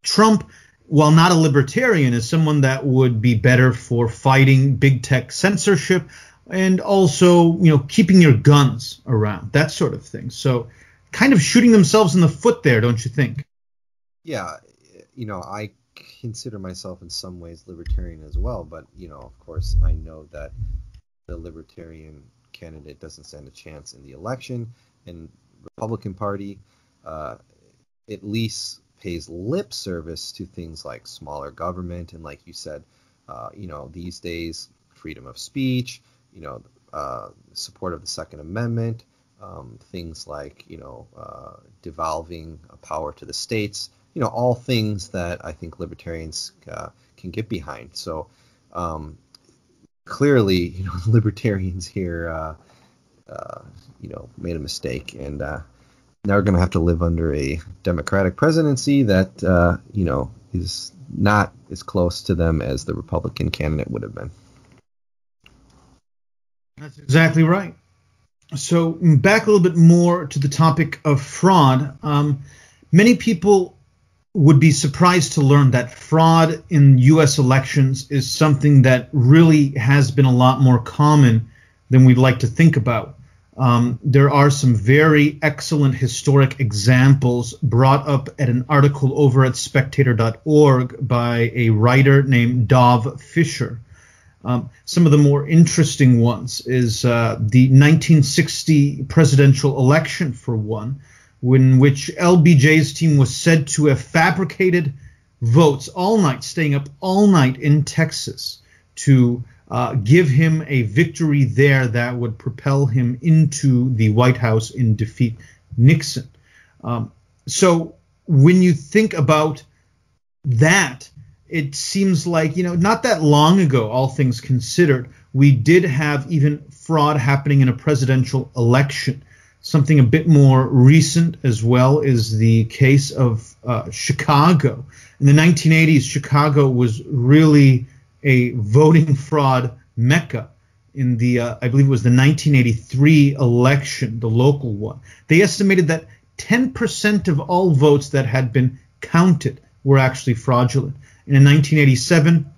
Trump, while not a libertarian, is someone that would be better for fighting big tech censorship and also, keeping your guns around, that sort of thing. So kind of shooting themselves in the foot there, don't you think?
Yeah, I consider myself in some ways libertarian as well, but, of course, I know that the Libertarian candidate doesn't stand a chance in the election, and Republican Party at least pays lip service to things like smaller government, and like you said, these days, freedom of speech, support of the Second Amendment, things like, devolving power to the states, all things that I think libertarians can get behind. So clearly, libertarians here, made a mistake, and now we're going to have to live under a Democratic presidency that, is not as close to them as the Republican candidate would have been.
That's exactly right. So back a little bit more to the topic of fraud. Many people would be surprised to learn that fraud in U.S. elections is something that really has been a lot more common than we'd like to think about. There are some very excellent historic examples brought up at an article over at spectator.org by a writer named Dov Fisher. Some of the more interesting ones is the 1960 presidential election, for one, in which LBJ's team was said to have fabricated votes all night, staying up all night in Texas to give him a victory there that would propel him into the White House and defeat Nixon. So when you think about that, it seems like, not that long ago, all things considered, we did have even fraud happening in a presidential election. Something a bit more recent as well is the case of Chicago. In the 1980s, Chicago was really a voting fraud mecca. In the, I believe it was the 1983 election, the local one. They estimated that 10% of all votes that had been counted were actually fraudulent. And in 1987,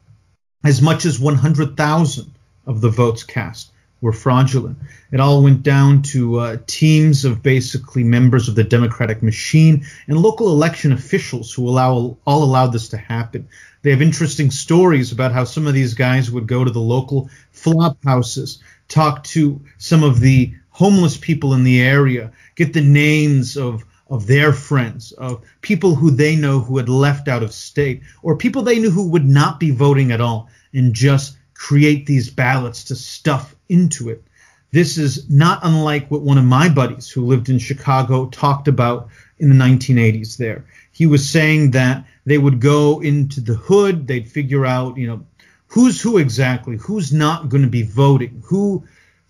as much as 100,000 of the votes cast were fraudulent. It all went down to teams of basically members of the Democratic machine and local election officials who all allowed this to happen. They have interesting stories about how some of these guys would go to the local flop houses, talk to some of the homeless people in the area, get the names of their friends, of people who they know who had left out of state, or people they knew who would not be voting at all, and just create these ballots to stuff into it. This is not unlike what one of my buddies who lived in Chicago talked about in the 1980s there. He was saying that they would go into the hood, they'd figure out, who's who exactly, who's not going to be voting, who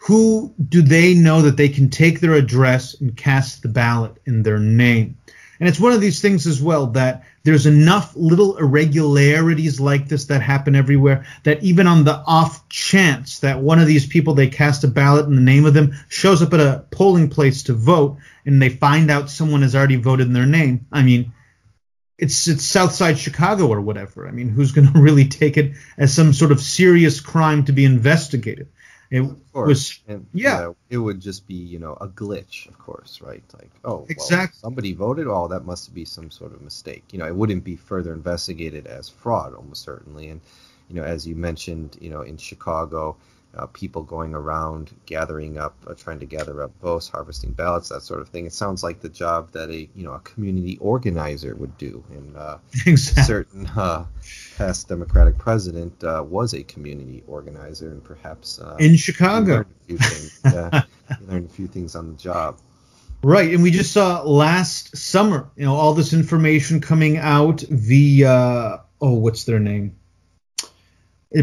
who do they know that they can take their address and cast the ballot in their name? And it's one of these things as well that there's enough little irregularities like this that happen everywhere that even on the off chance that one of these people, they cast a ballot in the name of them, shows up at a polling place to vote and they find out someone has already voted in their name. I mean, it's Southside Chicago or whatever. I mean, who's going to really take it as some sort of serious crime to be investigated? It was,
yeah, it would just be, a glitch, of course, right? Like, oh,
exactly.
Well, somebody voted. Oh, that must be some sort of mistake. It wouldn't be further investigated as fraud, almost certainly. And, as you mentioned, in Chicago, people going around gathering up, trying to gather up votes, harvesting ballots, that sort of thing. It sounds like the job that a community organizer would do. And
exactly.
Certain past Democratic president was a community organizer, and perhaps
in Chicago,
he learned a few things on the job.
Right, and we just saw last summer, all this information coming out via what's their name?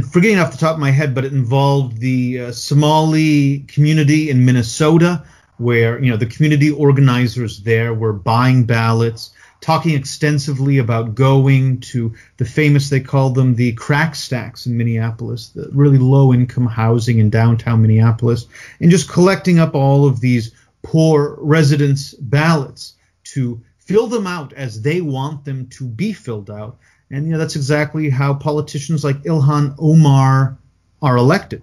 Forgetting off the top of my head, but it involved the Somali community in Minnesota, where the community organizers there were buying ballots, talking extensively about going to the famous, they called them the crack stacks in Minneapolis, the really low-income housing in downtown Minneapolis, and just collecting up all of these poor residents' ballots to fill them out as they want them to be filled out. And that's exactly how politicians like Ilhan Omar are elected.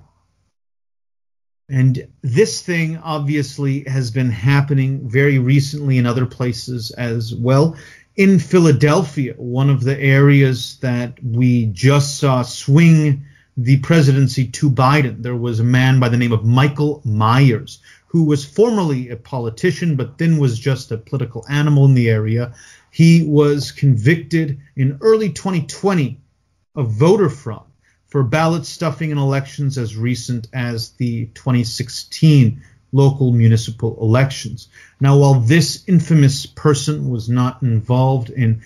And this thing obviously has been happening very recently in other places as well. In Philadelphia, one of the areas that we just saw swing the presidency to Biden, there was a man by the name of Michael Myers, who was formerly a politician, but then was just a political animal in the area. He was convicted in early 2020 of voter fraud for ballot stuffing in elections as recent as the 2016 local municipal elections. Now, while this infamous person was not involved in,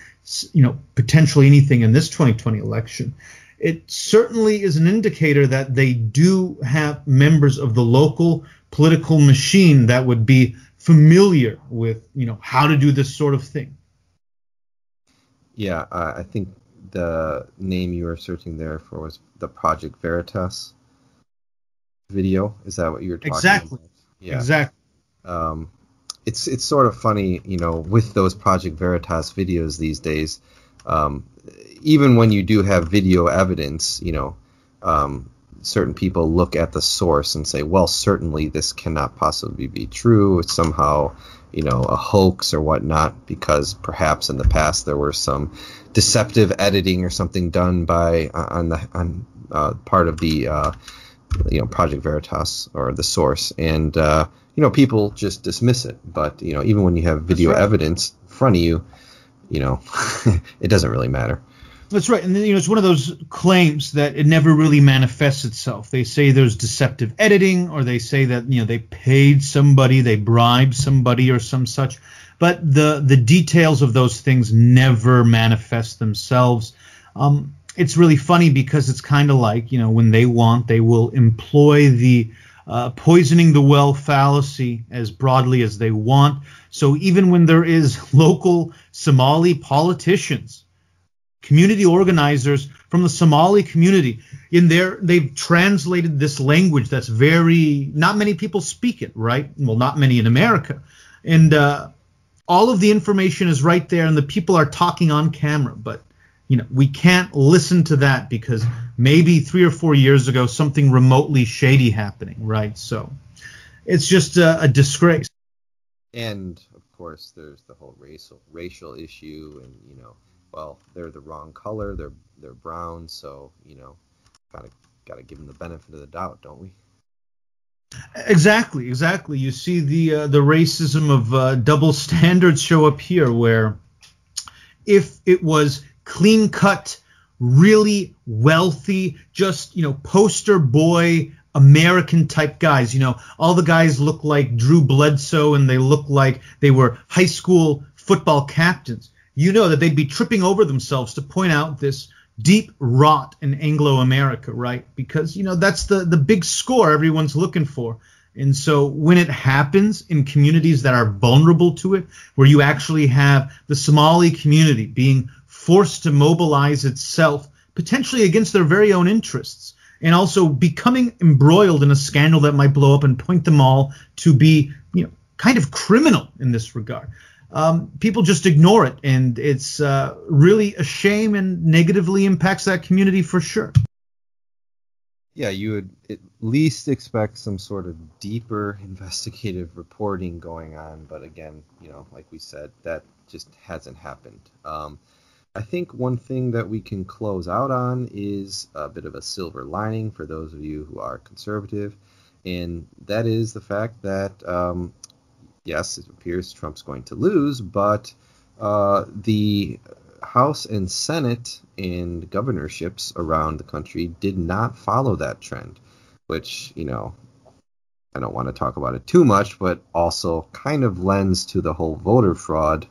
potentially anything in this 2020 election, it certainly is an indicator that they do have members of the local political machine that would be familiar with, how to do this sort of thing.
Yeah, I think the name you were searching there for was the Project Veritas video. Is that what you were talking
about?
Yeah.
Exactly.
It's sort of funny, with those Project Veritas videos these days, even when you do have video evidence, certain people look at the source and say, well, certainly this cannot possibly be true. It's somehow, a hoax or whatnot, because perhaps in the past there were some deceptive editing or something done by on part of the Project Veritas or the source, and people just dismiss it. But even when you have video evidence in front of you, it doesn't really matter.
That's right. And it's one of those claims that it never really manifests itself. They say there's deceptive editing, or they say that, they paid somebody, they bribed somebody or some such. But the details of those things never manifest themselves. It's really funny because it's kind of like, when they want, they will employ the poisoning the well fallacy as broadly as they want. So even when there is local Somali politicians, community organizers from the Somali community, they've translated this language that's not many people speak it, right? Well, not many in America. And all of the information is right there, and the people are talking on camera. But, we can't listen to that because maybe 3 or 4 years ago, something remotely shady happening, right? So it's just a disgrace.
And, of course, there's the whole racial issue, and, well, they're the wrong color, they're brown, so got to give them the benefit of the doubt, don't we?
Exactly. You see the racism of double standards show up here, where if it was clean cut, really wealthy, just poster boy American type guys, all the guys look like Drew Bledsoe and they look like they were high school football captains. That they'd be tripping over themselves to point out this deep rot in Anglo-America, right? Because, that's the big score everyone's looking for. And so when it happens in communities that are vulnerable to it, where you actually have the Somali community being forced to mobilize itself potentially against their very own interests, and also becoming embroiled in a scandal that might blow up and point them all to be, kind of criminal in this regard. People just ignore it, and it's really a shame and negatively impacts that community for sure.
Yeah, you would at least expect some sort of deeper investigative reporting going on, but again, like we said, that just hasn't happened. I think one thing that we can close out on is a bit of a silver lining for those of you who are conservative, and that is the fact that, yes, it appears Trump's going to lose, but the House and Senate and governorships around the country did not follow that trend, which, I don't want to talk about it too much, but also kind of lends to the whole voter fraud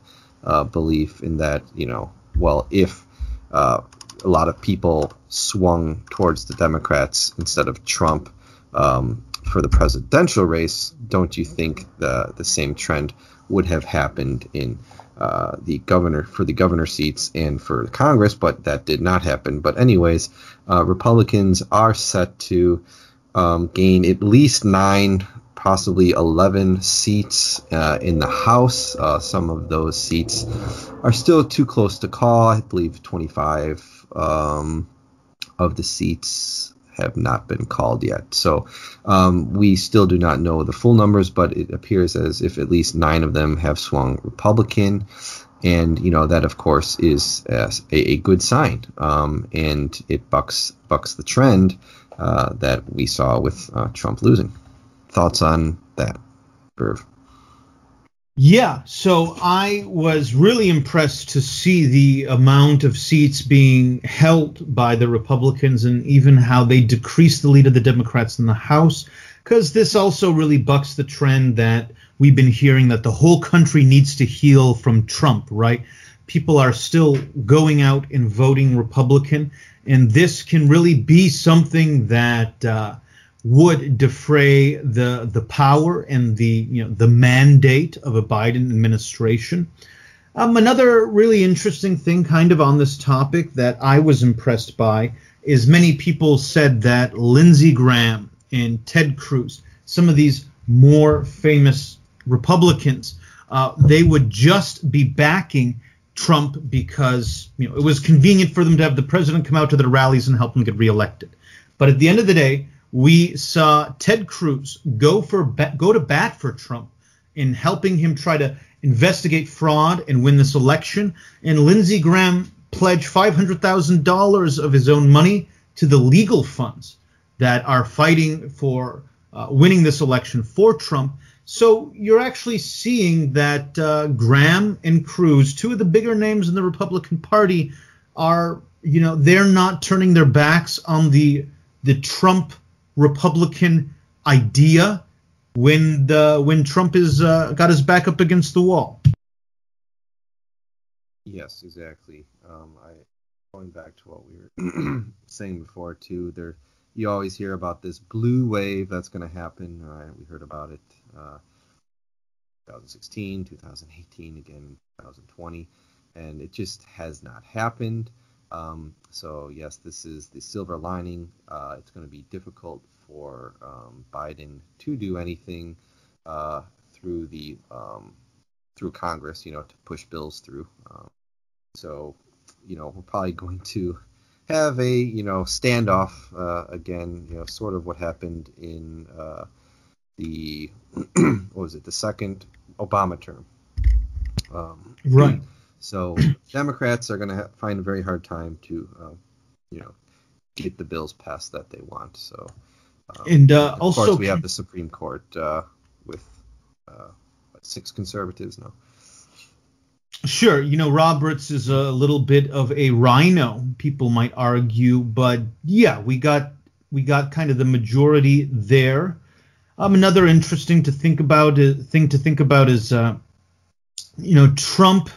belief in that, well, if a lot of people swung towards the Democrats instead of Trump for the presidential race, don't you think the same trend would have happened in the governor seats and for Congress? But that did not happen. But anyways, Republicans are set to gain at least 9, possibly 11 seats in the House. Some of those seats are still too close to call. I believe 25 of the seats have not been called yet. So we still do not know the full numbers, but it appears as if at least 9 of them have swung Republican. And, that, of course, is a good sign. And it bucks the trend that we saw with Trump losing. Thoughts on that, Verv?
Yeah, so I was really impressed to see the amount of seats being held by the Republicans and even how they decreased the lead of the Democrats in the House, because this also really bucks the trend that we've been hearing that the whole country needs to heal from Trump, right? People are still going out and voting Republican, and this can really be something that would defray the power and the mandate of a Biden administration. Another really interesting thing kind of on this topic that I was impressed by is many people said that Lindsey Graham and Ted Cruz, some of these more famous Republicans, they would just be backing Trump because it was convenient for them to have the president come out to their rallies and help them get reelected. But at the end of the day, we saw Ted Cruz go to bat for Trump in helping him try to investigate fraud and win this election. And Lindsey Graham pledged $500,000 of his own money to the legal funds that are fighting for winning this election for Trump. So you're actually seeing that Graham and Cruz, 2 of the bigger names in the Republican Party, are, they're not turning their backs on the Trump Republican idea when Trump is got his back up against the wall.
Yes, exactly. Going back to what we were saying before too, you always hear about this blue wave that's going to happen. We heard about it 2016, 2018, again 2020, and it just has not happened. So yes, this is the silver lining. It's going to be difficult for Biden to do anything through Congress, to push bills through. So we're probably going to have a standoff again. Sort of what happened in the the second Obama term.
Right.
So Democrats are going to find a very hard time to, get the bills passed that they want. So,
and
of
also
course, we have the Supreme Court with 6 conservatives now.
Sure, Roberts is a little bit of a rhino, people might argue, but yeah, we got kind of the majority there. Another interesting thing to think about is, Trump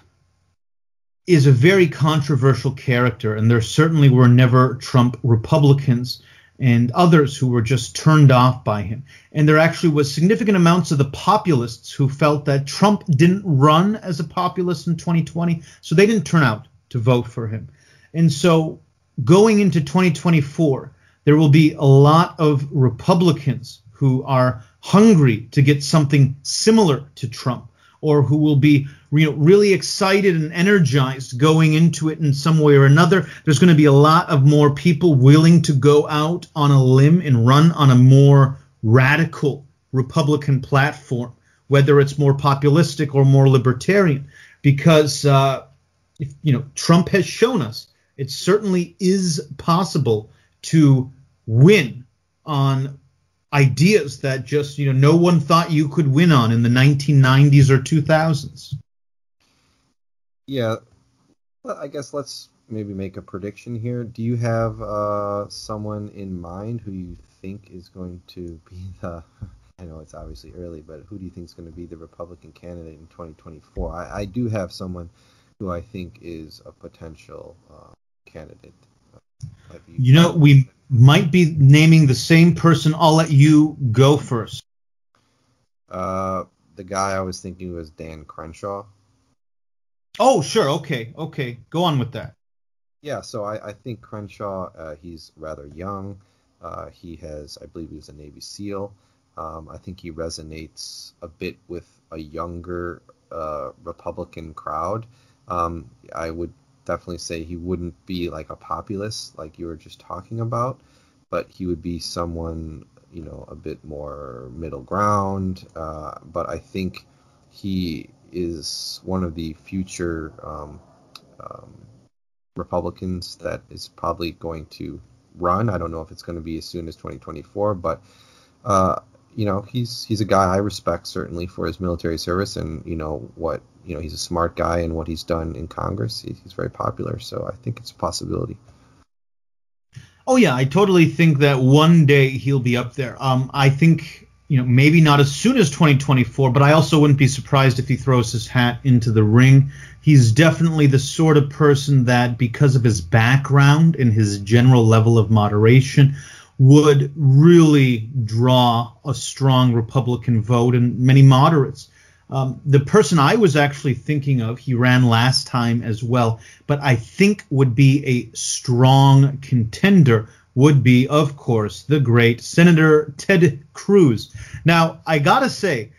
is a very controversial character, and there certainly were never Trump Republicans and others who were just turned off by him. And there actually was significant amounts of the populists who felt that Trump didn't run as a populist in 2020, so they didn't turn out to vote for him. And so going into 2024, there will be a lot of Republicans who are hungry to get something similar to Trump, or who will be really excited and energized going into it in some way or another. There's going to be a lot of more people willing to go out on a limb and run on a more radical Republican platform, whether it's more populistic or more libertarian, because Trump has shown us it certainly is possible to win on ideas that just no one thought you could win on in the 1990s or 2000s.
Yeah, well, I guess let's maybe make a prediction here. Do you have someone in mind who you think is going to be the, I know it's obviously early, but who do you think is going to be the Republican candidate in 2024? I do have someone who I think is a potential candidate.
We might be naming the same person. I'll let you go first.
The guy I was thinking was Dan Crenshaw.
Oh, sure. Okay. Go on with that.
Yeah, so I think Crenshaw, he's rather young. I believe he was a Navy SEAL. I think he resonates a bit with a younger Republican crowd. I would definitely say he wouldn't be like a populist like you were just talking about, but he would be someone, a bit more middle ground. But I think he is one of the future Republicans that is probably going to run. I don't know if it's going to be as soon as 2024, but he's a guy I respect certainly for his military service, and he's a smart guy, and what he's done in Congress, he's very popular. So I think it's a possibility.
Oh yeah, I totally think that one day he'll be up there. I think maybe not as soon as 2024, but I also wouldn't be surprised if he throws his hat into the ring. He's definitely the sort of person that, because of his background and his general level of moderation, would really draw a strong Republican vote and many moderates. The person I was actually thinking of, he ran last time as well, but I think would be a strong contender would be, of course, the great Senator Ted Cruz. Now, I gotta say,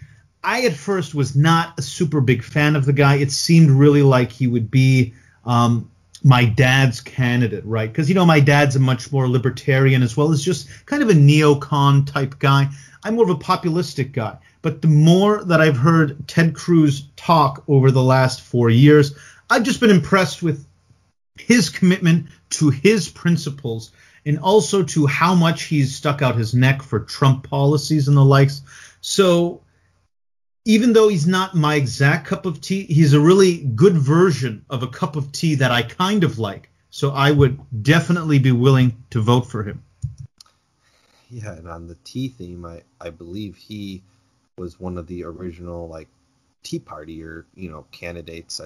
I at first was not a super big fan of the guy. It seemed really like he would be my dad's candidate, right? Because, my dad's a much more libertarian as well as just kind of a neocon type guy. I'm more of a populistic guy. But the more that I've heard Ted Cruz talk over the last 4 years, I've just been impressed with his commitment to his principles, and also to how much he's stuck out his neck for Trump policies and the likes. So even though he's not my exact cup of tea, he's a really good version of a cup of tea that I kind of like. So I would definitely be willing to vote for him.
Yeah, and on the tea theme, I believe he was one of the original Tea Party or candidates.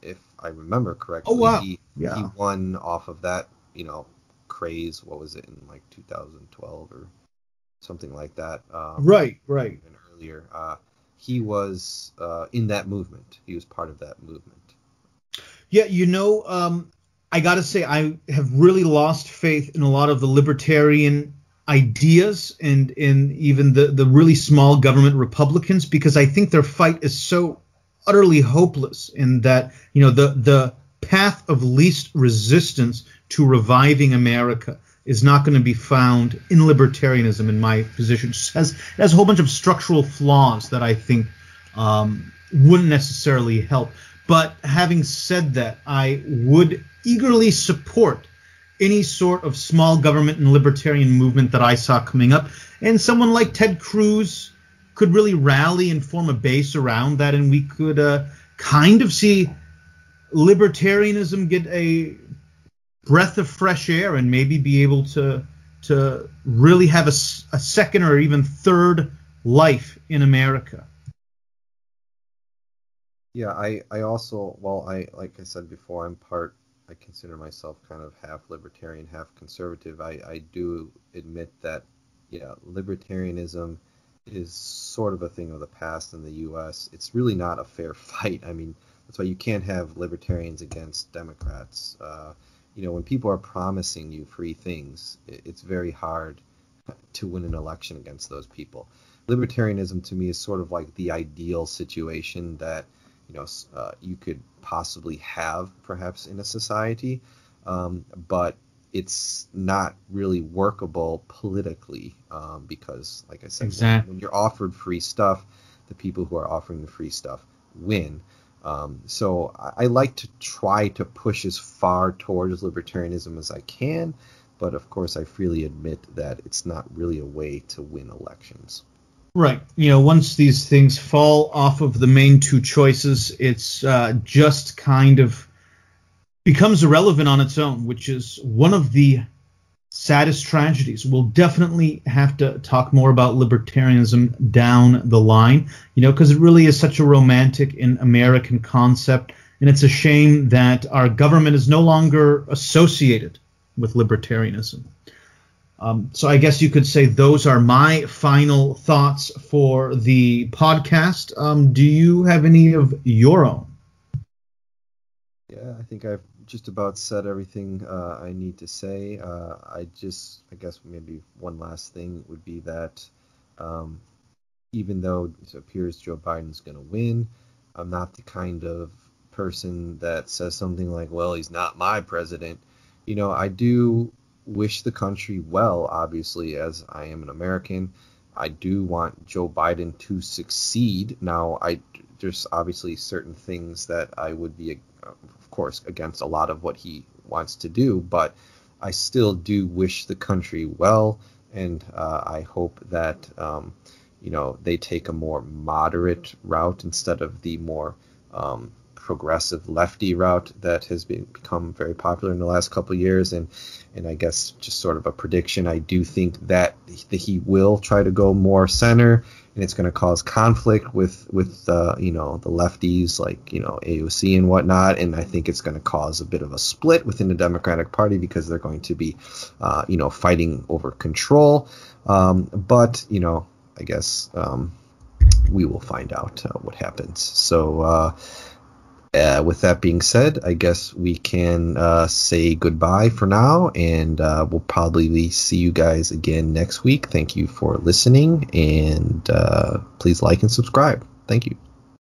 If I remember correctly.
Oh wow!
He won off of that craze. What was it in 2012 or something like that?
Right.
And earlier, he was in that movement. He was part of that movement.
Yeah, I gotta say I have really lost faith in a lot of the libertarian ideas and in even the really small government Republicans, because I think their fight is so utterly hopeless, in that the path of least resistance to reviving America is not going to be found in libertarianism, in my position. It has a whole bunch of structural flaws that I think wouldn't necessarily help. But having said that, I would eagerly support any sort of small government and libertarian movement that I saw coming up. And someone like Ted Cruz could really rally and form a base around that, and we could kind of see libertarianism get a breath of fresh air and maybe be able to really have a second or even third life in America.
Yeah, I also, like I said before, I consider myself kind of half libertarian, half conservative. I do admit that, yeah, libertarianism is sort of a thing of the past in the U.S. It's really not a fair fight. I mean, that's why you can't have libertarians against Democrats. When people are promising you free things, it's very hard to win an election against those people. Libertarianism to me is sort of like the ideal situation that you could possibly have perhaps in a society, but it's not really workable politically because, like I said,
Exactly.
when you're offered free stuff, the people who are offering the free stuff win. So I like to try to push as far towards libertarianism as I can, but of course I freely admit that it's not really a way to win elections.
Right. Once these things fall off of the main two choices, it's just kind of becomes irrelevant on its own, which is one of the saddest tragedies. We'll definitely have to talk more about libertarianism down the line, because it really is such a romantic and American concept, and it's a shame that our government is no longer associated with libertarianism. So I guess you could say those are my final thoughts for the podcast. Do you have any of your own?
Yeah, I think I've just about said everything I need to say. I guess maybe one last thing would be that even though it appears Joe Biden's going to win, I'm not the kind of person that says something like, well, he's not my president. I do wish the country well, obviously, as I am an American. I do want Joe Biden to succeed. Now, there's obviously certain things that I would be, of course, against a lot of what he wants to do, but I still do wish the country well, and I hope that they take a more moderate route instead of the more progressive lefty route that has become very popular in the last couple of years. And I guess just sort of a prediction, I do think that he will try to go more center, and it's going to cause conflict with the lefties like AOC and whatnot, and I think it's going to cause a bit of a split within the Democratic Party because they're going to be fighting over control. But I guess we will find out what happens. So with that being said, I guess we can say goodbye for now, and we'll probably see you guys again next week. Thank you for listening, and please like and subscribe. Thank you.